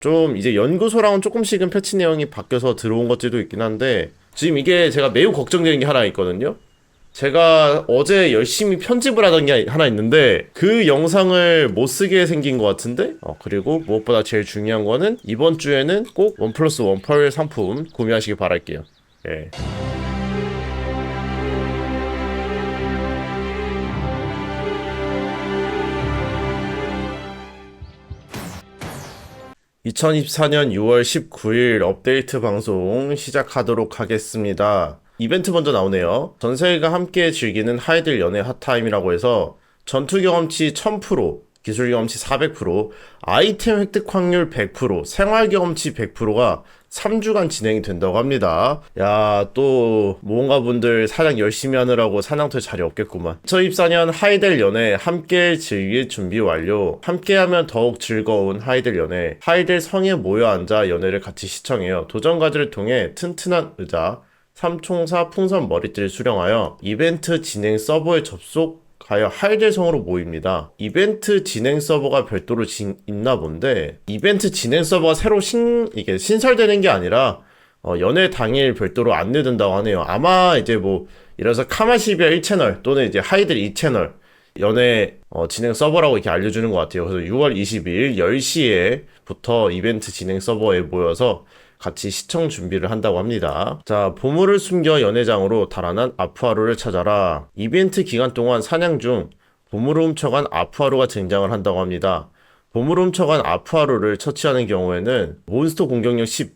좀 이제 연구소랑은 조금씩은 패치 내용이 바뀌어서 들어온 것들도 있긴 한데 지금 이게 제가 매우 걱정되는 게 하나 있거든요. 제가 어제 열심히 편집을 하던 게 하나 있는데 그 영상을 못 쓰게 생긴 것 같은데 그리고 무엇보다 제일 중요한 거는 이번 주에는 꼭 원 플러스 원 펄 상품 구매하시길 바랄게요. 예. 2024년 6월 19일 업데이트 방송 시작하도록 하겠습니다. 이벤트 먼저 나오네요. 전세계가 함께 즐기는 하이들 연애 핫타임이라고 해서 전투 경험치 1000%, 기술 경험치 400%, 아이템 획득 확률 100%, 생활 경험치 100%가 3주간 진행이 된다고 합니다. 야, 또 모험가 분들 사냥 열심히 하느라고 사냥터에 자리 없겠구만. 2024년 하이델 연애 함께 즐길 준비 완료. 함께하면 더욱 즐거운 하이델 연애. 하이델 성에 모여 앉아 연애를 같이 시청해요. 도전과제를 통해 튼튼한 의자, 삼총사 풍선 머리띠를 수령하여 이벤트 진행 서버에 접속하여 하이델성으로 모입니다. 이벤트 진행 서버가 별도로 있나 본데 이벤트 진행 서버가 새로 이게 신설되는 게 아니라 연애 당일 별도로 안내된다고 하네요. 아마 이제 뭐 이래서 카마시비아 1채널 또는 이제 하이델 2채널 연애 진행 서버라고 이렇게 알려주는 것 같아요. 그래서 6월 22일 10시에부터 이벤트 진행 서버에 모여서 같이 시청 준비를 한다고 합니다. 자, 보물을 숨겨 연회장으로 달아난 아프하루를 찾아라. 이벤트 기간 동안 사냥 중 보물을 훔쳐간 아프하루가 등장을 한다고 합니다. 보물을 훔쳐간 아프하루를 처치하는 경우에는 몬스터 공격력 10,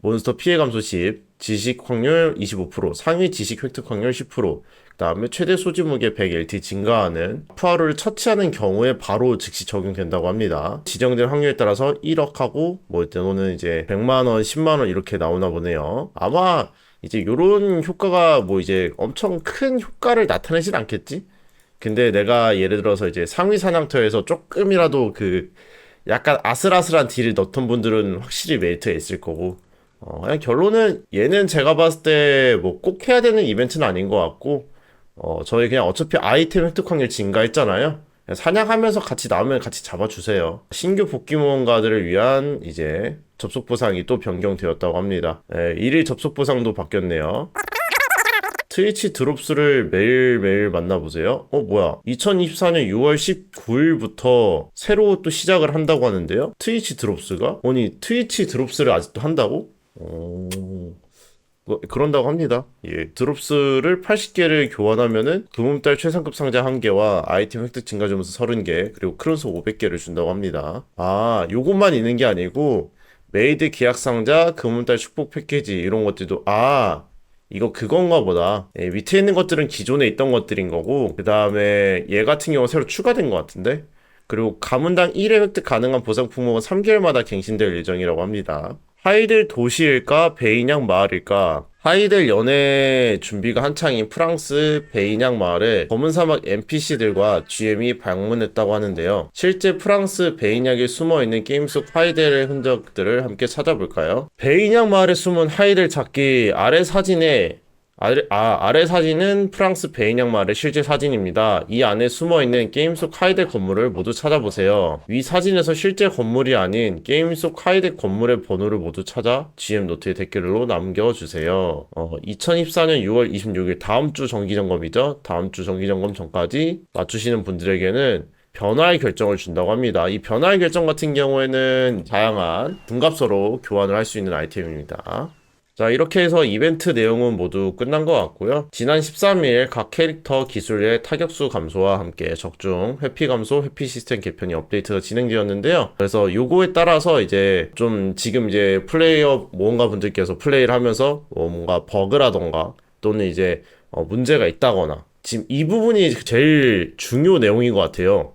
몬스터 피해 감소 10, 지식 확률 25%, 상위 지식 획득 확률 10%, 그 다음에 최대 소지 무게 100LT 증가하는 아프하루를 처치하는 경우에 바로 즉시 적용된다고 합니다. 지정된 확률에 따라서 1억하고 또는 이제 100만원, 10만원 이렇게 나오나 보네요. 아마 이제 요런 효과가 뭐 이제 엄청 큰 효과를 나타내진 않겠지? 근데 내가 예를 들어서 이제 상위 사냥터에서 조금이라도 그 약간 아슬아슬한 딜을 넣던 분들은 확실히 메리트가 있을 거고 그냥 결론은 얘는 제가 봤을 때 뭐 꼭 해야 되는 이벤트는 아닌 것 같고 저희 그냥 어차피 아이템 획득 확률 증가했잖아요. 사냥하면서 같이 나오면 같이 잡아주세요. 신규 복귀 모험가들을 위한 이제 접속 보상이 또 변경되었다고 합니다. 1일 접속 보상도 바뀌었네요. 트위치 드롭스를 매일매일 만나보세요. 뭐야. 2024년 6월 19일부터 새로 또 시작을 한다고 하는데요. 트위치 드롭스가? 아니, 트위치 드롭스를 아직도 한다고? 그런다고 합니다. 예, 드롭스를 80개를 교환하면은 금음달 최상급 상자 1개와 아이템 획득 증가 점수 30개 그리고 크론스 500개를 준다고 합니다. 요것만 있는 게 아니고 메이드 계약 상자, 금음달 축복 패키지 이런 것들도 이거 그건가 보다. 예, 밑에 있는 것들은 기존에 있던 것들인 거고 그 다음에 얘 같은 경우는 새로 추가된 것 같은데 그리고 가문당 1회 획득 가능한 보상 품목은 3개월마다 갱신될 예정이라고 합니다. 하이델 도시일까? 베이냥 마을일까? 하이델 연애 준비가 한창인 프랑스 베이냥 마을에 검은 사막 NPC들과 GM이 방문했다고 하는데요. 실제 프랑스 베이냥에 숨어있는 게임 속 하이델의 흔적들을 함께 찾아볼까요? 베이냥 마을에 숨은 하이델 찾기 아래 사진에 아래 사진은 프랑스 베이냥 마을의 실제 사진입니다. 이 안에 숨어있는 게임 속 하이덱 건물을 모두 찾아보세요. 위 사진에서 실제 건물이 아닌 게임 속 하이덱 건물의 번호를 모두 찾아 GM 노트에 댓글로 남겨주세요. 2024년 6월 26일 다음 주 정기점검이죠. 다음 주 정기점검 전까지 맞추시는 분들에게는 변화의 결정을 준다고 합니다. 이 변화의 결정 같은 경우에는 다양한 분값서로 교환을 할 수 있는 아이템입니다. 자, 이렇게 해서 이벤트 내용은 모두 끝난 것 같고요. 지난 13일 각 캐릭터 기술의 타격수 감소와 함께 적중 회피 감소, 회피 시스템 개편이 업데이트가 진행되었는데요. 그래서 요거에 따라서 이제 좀 지금 이제 플레이어 모험가 분들께서 플레이를 하면서 뭔가 버그라던가 또는 이제 문제가 있다거나 지금 이 부분이 제일 중요 내용인 것 같아요.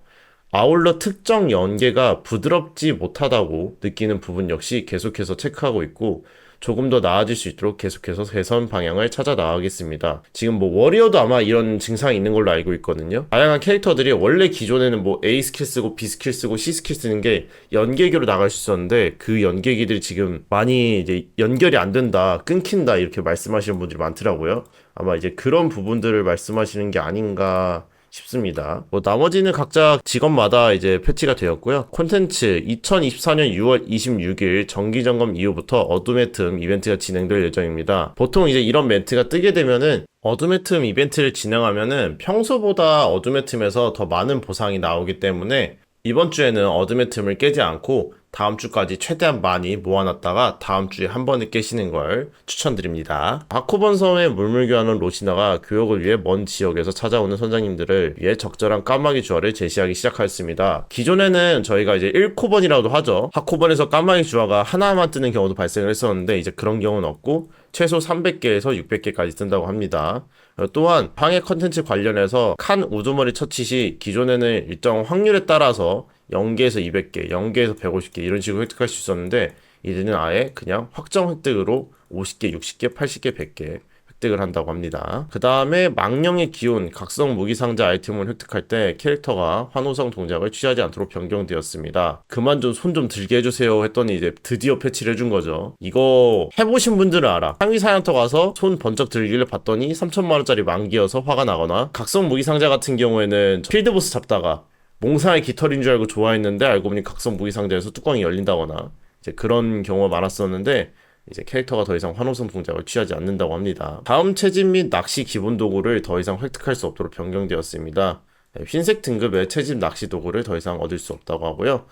아울러 특정 연계가 부드럽지 못하다고 느끼는 부분 역시 계속해서 체크하고 있고 조금 더 나아질 수 있도록 계속해서 개선 방향을 찾아 나가겠습니다. 지금 뭐 워리어도 아마 이런 증상이 있는 걸로 알고 있거든요. 다양한 캐릭터들이 원래 기존에는 뭐 A 스킬 쓰고 B 스킬 쓰고 C 스킬 쓰는 게 연계기로 나갈 수 있었는데 그 연계기들이 지금 많이 이제 연결이 안 된다, 끊긴다 이렇게 말씀하시는 분들이 많더라고요. 아마 이제 그런 부분들을 말씀하시는 게 아닌가 싶습니다. 뭐 나머지는 각자 직업마다 이제 패치가 되었고요. 콘텐츠 2024년 6월 26일 정기점검 이후부터 어둠의 틈 이벤트가 진행될 예정입니다. 보통 이제 이런 멘트가 뜨게 되면은 어둠의 틈 이벤트를 진행하면은 평소보다 어둠의 틈에서 더 많은 보상이 나오기 때문에 이번 주에는 어둠의 틈을 깨지 않고 다음 주까지 최대한 많이 모아놨다가 다음 주에 한 번에 깨시는 걸 추천드립니다. 바코번 섬에 물물교환한 로시나가 교역을 위해 먼 지역에서 찾아오는 선장님들을 위해 적절한 까마귀 주화를 제시하기 시작하였습니다. 기존에는 저희가 이제 1코번이라고도 하죠. 하코번에서 까마귀 주화가 하나만 뜨는 경우도 발생을 했었는데 이제 그런 경우는 없고 최소 300개에서 600개까지 뜬다고 합니다. 또한 방해 컨텐츠 관련해서 칸 우두머리 처치 시 기존에는 일정 확률에 따라서 0개에서 200개, 0개에서 150개 이런 식으로 획득할 수 있었는데 이제는 아예 그냥 확정 획득으로 50개, 60개, 80개, 100개 획득을 한다고 합니다. 그 다음에 망령의 기운, 각성 무기상자 아이템을 획득할 때 캐릭터가 환호성 동작을 취하지 않도록 변경되었습니다. 그만 좀 손 좀 들게 해주세요 했더니 이제 드디어 패치를 해준 거죠. 이거 해보신 분들은 알아. 상위 사양터 가서 손 번쩍 들기를 봤더니 3천만원짜리 만기여서 화가 나거나, 각성 무기상자 같은 경우에는 필드보스 잡다가 몽상의 깃털인 줄 알고 좋아했는데 알고 보니 각성 무기상자에서 뚜껑이 열린다거나 이제 그런 경우가 많았었는데 이제 캐릭터가 더 이상 환호성 동작을 취하지 않는다고 합니다. 다음 채집 및 낚시 기본 도구를 더 이상 획득할 수 없도록 변경되었습니다. 흰색 등급의 채집 낚시 도구를 더 이상 얻을 수 없다고 하고요.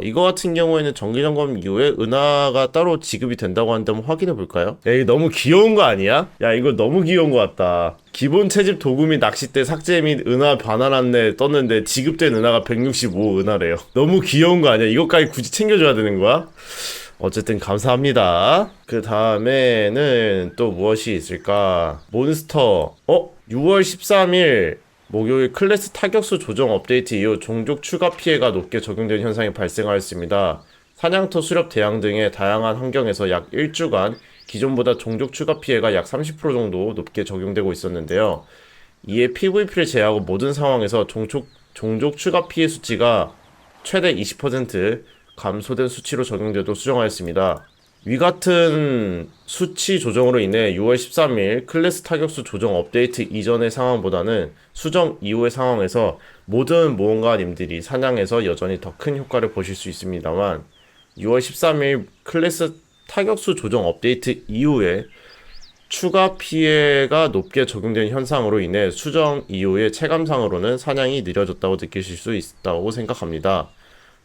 이거 같은 경우에는 정기점검 이후에 은하가 따로 지급이 된다고 하는데 한번 확인해 볼까요? 야, 이거 너무 귀여운 거 아니야? 야, 이거 너무 귀여운 거 같다. 기본 채집 도구 및 낚싯대 삭제 및 은하 반환 안내 떴는데 지급된 은하가 165 은하래요. 너무 귀여운 거 아니야? 이것까지 굳이 챙겨줘야 되는 거야? 어쨌든 감사합니다. 그 다음에는 또 무엇이 있을까? 몬스터 6월 13일 목요일 클래스 타격수 조정 업데이트 이후 종족 추가 피해가 높게 적용되는 현상이 발생하였습니다. 사냥터, 수렵, 대양 등의 다양한 환경에서 약 1주간 기존보다 종족 추가 피해가 약 30% 정도 높게 적용되고 있었는데요. 이에 PVP를 제외하고 모든 상황에서 종족 추가 피해 수치가 최대 20% 감소된 수치로 적용되도록 수정하였습니다. 위 같은 수치 조정으로 인해 6월 13일 클래스 타격수 조정 업데이트 이전의 상황보다는 수정 이후의 상황에서 모든 모험가님들이 사냥에서 여전히 더 큰 효과를 보실 수 있습니다만 6월 13일 클래스 타격수 조정 업데이트 이후에 추가 피해가 높게 적용된 현상으로 인해 수정 이후의 체감상으로는 사냥이 느려졌다고 느끼실 수 있다고 생각합니다.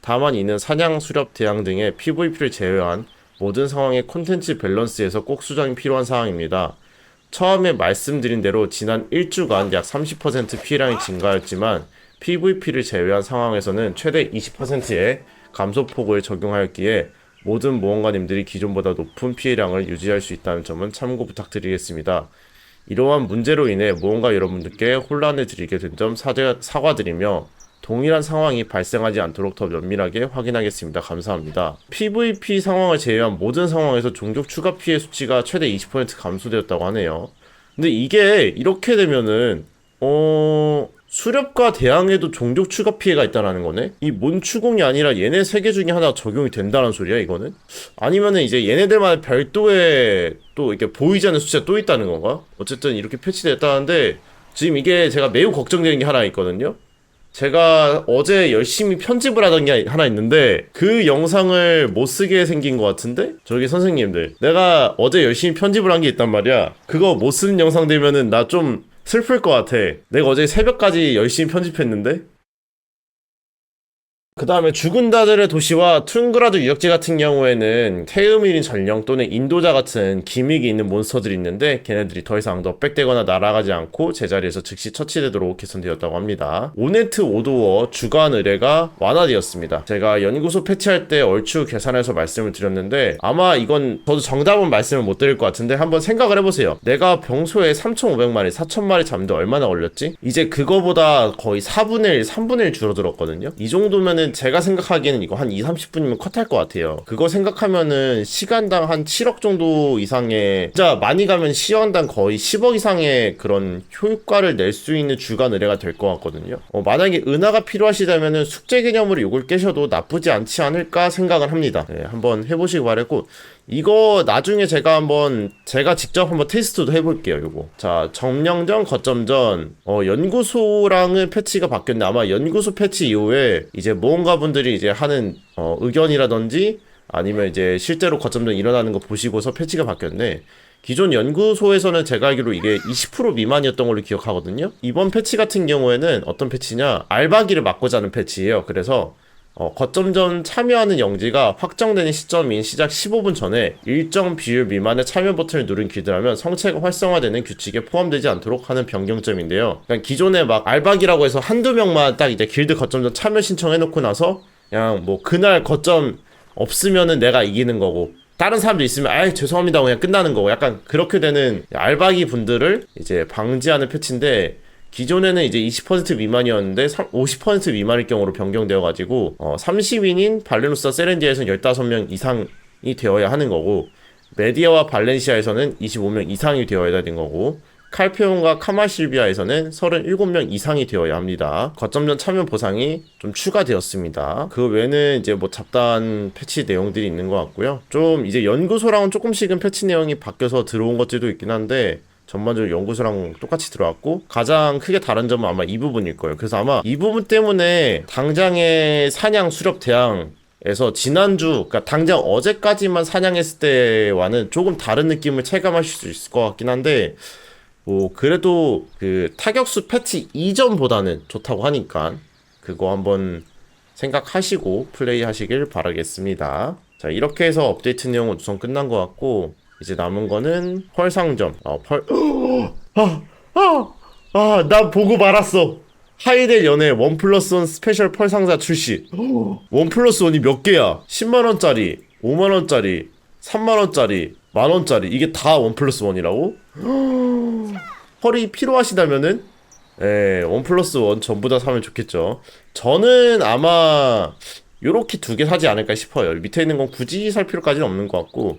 다만 이는 사냥, 수렵, 대양 등의 PVP를 제외한 모든 상황의 콘텐츠 밸런스에서 꼭 수정이 필요한 사항입니다. 처음에 말씀드린 대로 지난 1주간 약 30% 피해량이 증가하였지만 PVP를 제외한 상황에서는 최대 20%의 감소폭을 적용하였기에 모든 모험가님들이 기존보다 높은 피해량을 유지할 수 있다는 점은 참고 부탁드리겠습니다. 이러한 문제로 인해 모험가 여러분들께 혼란을 드리게 된 점 사과드리며 동일한 상황이 발생하지 않도록 더 면밀하게 확인하겠습니다. 감사합니다. PVP 상황을 제외한 모든 상황에서 종족 추가 피해 수치가 최대 20% 감소되었다고 하네요. 근데 이게 이렇게 되면은 수렵과 대항에도 종족 추가 피해가 있다는 거네? 이 몬추공이 아니라 얘네 세 개 중에 하나 적용이 된다는 소리야, 이거는? 아니면은 이제 얘네들만 별도의 또 이렇게 보이지 않는 수치가 또 있다는 건가? 어쨌든 이렇게 패치됐다는데 지금 이게 제가 매우 걱정되는 게 하나 있거든요? 제가 어제 열심히 편집을 하던 게 하나 있는데 그 영상을 못 쓰게 생긴 것 같은데? 저기 선생님들, 내가 어제 열심히 편집을 한 게 있단 말이야. 그거 못 쓰는 영상 되면은 나 좀 슬플 것 같아. 내가 어제 새벽까지 열심히 편집했는데? 그 다음에 죽은 자들의 도시와 툰그라드 유적지 같은 경우에는 태음인인 전령 또는 인도자 같은 기믹이 있는 몬스터들이 있는데 걔네들이 더 이상 넉백되거나 날아가지 않고 제자리에서 즉시 처치되도록 개선되었다고 합니다. 오네트 오도어 주간 의뢰가 완화되었습니다. 제가 연구소 패치할 때 얼추 계산해서 말씀을 드렸는데 아마 이건 저도 정답은 말씀을 못 드릴 것 같은데 한번 생각을 해보세요. 내가 평소에 3,500마리, 4,000마리 잡는데 얼마나 걸렸지? 이제 그거보다 거의 4분의 1, 3분의 1 줄어들었거든요. 이 정도면은 이거는 제가 생각하기에는 이거 한 2, 30분이면 컷할 것 같아요. 그거 생각하면은 시간당 한 7억 정도 이상의, 진짜 많이 가면 시간당 거의 10억 이상의 그런 효과를 낼 수 있는 주간 의뢰가 될 것 같거든요. 만약에 은하가 필요하시다면은 숙제 개념으로 이걸 깨셔도 나쁘지 않지 않을까 생각을 합니다. 네, 한번 해보시기 바라고. 이거 나중에 제가 직접 한번 테스트도 해볼게요. 요거. 자, 점령전, 거점전, 연구소랑은 패치가 바뀌었는데 아마 연구소 패치 이후에 이제 모험가 분들이 이제 하는 의견이라든지 아니면 이제 실제로 거점전 일어나는 거 보시고서 패치가 바뀌었는데, 기존 연구소에서는 제가 알기로 이게 20% 미만이었던 걸로 기억하거든요. 이번 패치 같은 경우에는 어떤 패치냐, 알바기를 막고자 하는 패치예요. 그래서 거점전 참여하는 영지가 확정되는 시점인 시작 15분 전에 일정 비율 미만의 참여 버튼을 누른 길드라면 성체가 활성화되는 규칙에 포함되지 않도록 하는 변경점인데요. 그러니까 기존에 막 알박이라고 해서 한두 명만 딱 이제 길드 거점전 참여 신청해놓고 나서 그냥 뭐 그날 거점 없으면은 내가 이기는 거고, 다른 사람도 있으면 아이 죄송합니다 그냥 끝나는 거고, 약간 그렇게 되는 알박이 분들을 이제 방지하는 패치인데, 기존에는 이제 20% 미만이었는데 50% 미만일 경우로 변경되어가지고 30인인 발레노스와 세렌디아에서는 15명 이상이 되어야 하는 거고, 메디아와 발렌시아에서는 25명 이상이 되어야 되는 거고, 칼페온과 카마실비아에서는 37명 이상이 되어야 합니다. 거점전 참여 보상이 좀 추가되었습니다. 그 외에는 이제 뭐 잡다한 패치 내용들이 있는 것 같고요. 좀 이제 연구소랑은 조금씩은 패치 내용이 바뀌어서 들어온 것들도 있긴 한데, 전반적으로 연구소랑 똑같이 들어왔고, 가장 크게 다른 점은 아마 이 부분일 거예요. 그래서 아마 이 부분 때문에 당장의 사냥 수렵 대항에서 지난주, 그러니까 당장 어제까지만 사냥했을 때와는 조금 다른 느낌을 체감하실 수 있을 것 같긴 한데, 뭐 그래도 그 타격수 패치 이전보다는 좋다고 하니까 그거 한번 생각하시고 플레이 하시길 바라겠습니다. 자, 이렇게 해서 업데이트 내용은 우선 끝난 것 같고, 이제 남은 거는 펄 상점. 나 보고 말았어. 하이델 연애 1+1 스페셜 펄 상자 출시. 1+1이 몇 개야? 10만원짜리, 5만원짜리, 3만원짜리, 만원짜리. 이게 다 1+1이라고? 펄이 필요하시다면은 1+1 전부 다 사면 좋겠죠. 저는 아마 요렇게 2개 사지 않을까 싶어요. 밑에 있는 건 굳이 살 필요까지는 없는 것 같고,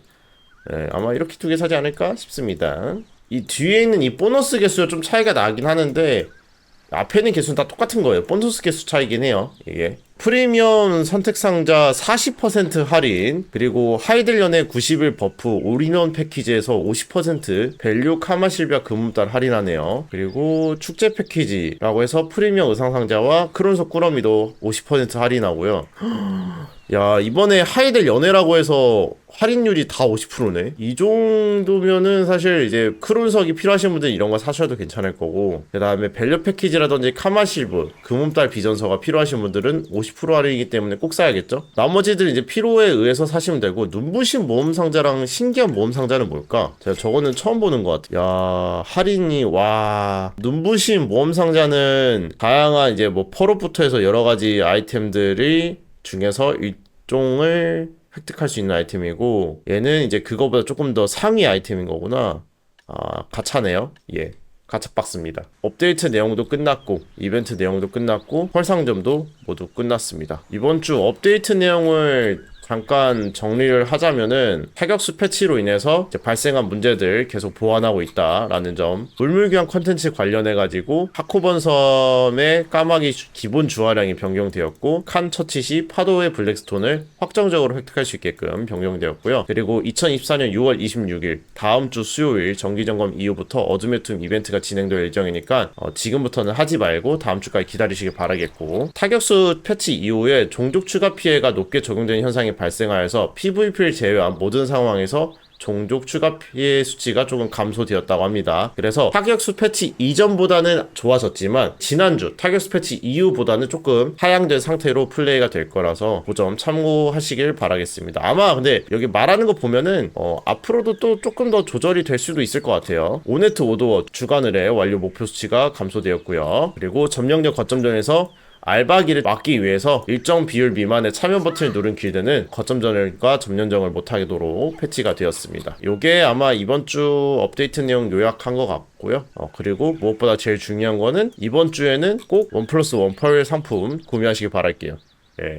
아마 이렇게 2개 사지 않을까 싶습니다. 이 뒤에 있는 이 보너스 개수가 좀 차이가 나긴 하는데, 앞에 있는 개수는 다 똑같은 거예요. 보너스 개수 차이긴 해요. 이게 프리미엄 선택 상자 40% 할인, 그리고 하이델 연애 90일 버프 올인원 패키지에서 50% 밸류 카마실비아 금음달 할인하네요. 그리고 축제 패키지라고 해서 프리미엄 의상 상자와 크론석 꾸러미도 50% 할인하고요. 야, 이번에 하이델 연애라고 해서 할인율이 다 50%네. 이 정도면은 사실 이제 크론석이 필요하신 분들은 이런 거 사셔도 괜찮을 거고, 그 다음에 밸류 패키지라든지 카마실브 금음달 비전서가 필요하신 분들은 50% 할인이기 때문에 꼭 사야겠죠. 나머지들은 이제 필요에 의해서 사시면 되고, 눈부신 모험 상자랑 신기한 모험 상자는 뭘까? 제가 저거는 처음 보는 것 같아요. 야, 할인이, 와. 눈부신 모험 상자는 다양한 이제 뭐 펄업부터 해서 여러 가지 아이템들이 중에서 일종을 획득할 수 있는 아이템이고, 얘는 이제 그거보다 조금 더 상위 아이템인 거구나. 가차네요. 예, 가차 박스입니다. 업데이트 내용도 끝났고, 이벤트 내용도 끝났고, 펄상점도 모두 끝났습니다. 이번 주 업데이트 내용을 잠깐 정리를 하자면은, 타격수 패치로 인해서 이제 발생한 문제들 계속 보완하고 있다라는 점, 물물교환 컨텐츠 관련해가지고 하코번 섬의 까마귀 기본 주화량이 변경되었고, 칸 처치 시 파도의 블랙스톤을 확정적으로 획득할 수 있게끔 변경되었고요. 그리고 2024년 6월 26일 다음 주 수요일 정기점검 이후부터 어둠의 툼 이벤트가 진행될 예정이니까 지금부터는 하지 말고 다음 주까지 기다리시길 바라겠고, 타격수 패치 이후에 종족 추가 피해가 높게 적용되는 현상이 발생하여서 PVP를 제외한 모든 상황에서 종족 추가 피해 수치가 조금 감소되었다고 합니다. 그래서 타격수 패치 이전보다는 좋아졌지만 지난주 타격수 패치 이후보다는 조금 하향된 상태로 플레이가 될 거라서 그 점 참고하시길 바라겠습니다. 아마 근데 여기 말하는 거 보면은 앞으로도 또 조금 더 조절이 될 수도 있을 것 같아요. 오네트 오도워 주간 의뢰 완료 목표 수치가 감소되었고요. 그리고 점령력 거점전에서 알바기를 막기 위해서 일정 비율 미만의 참여 버튼을 누른 길드는 거점전과 점령정을 못하도록 패치가 되었습니다. 요게 아마 이번 주 업데이트 내용 요약한 것 같고요. 그리고 무엇보다 제일 중요한 거는 이번 주에는 꼭 1+1 펄 상품 구매하시길 바랄게요. 예.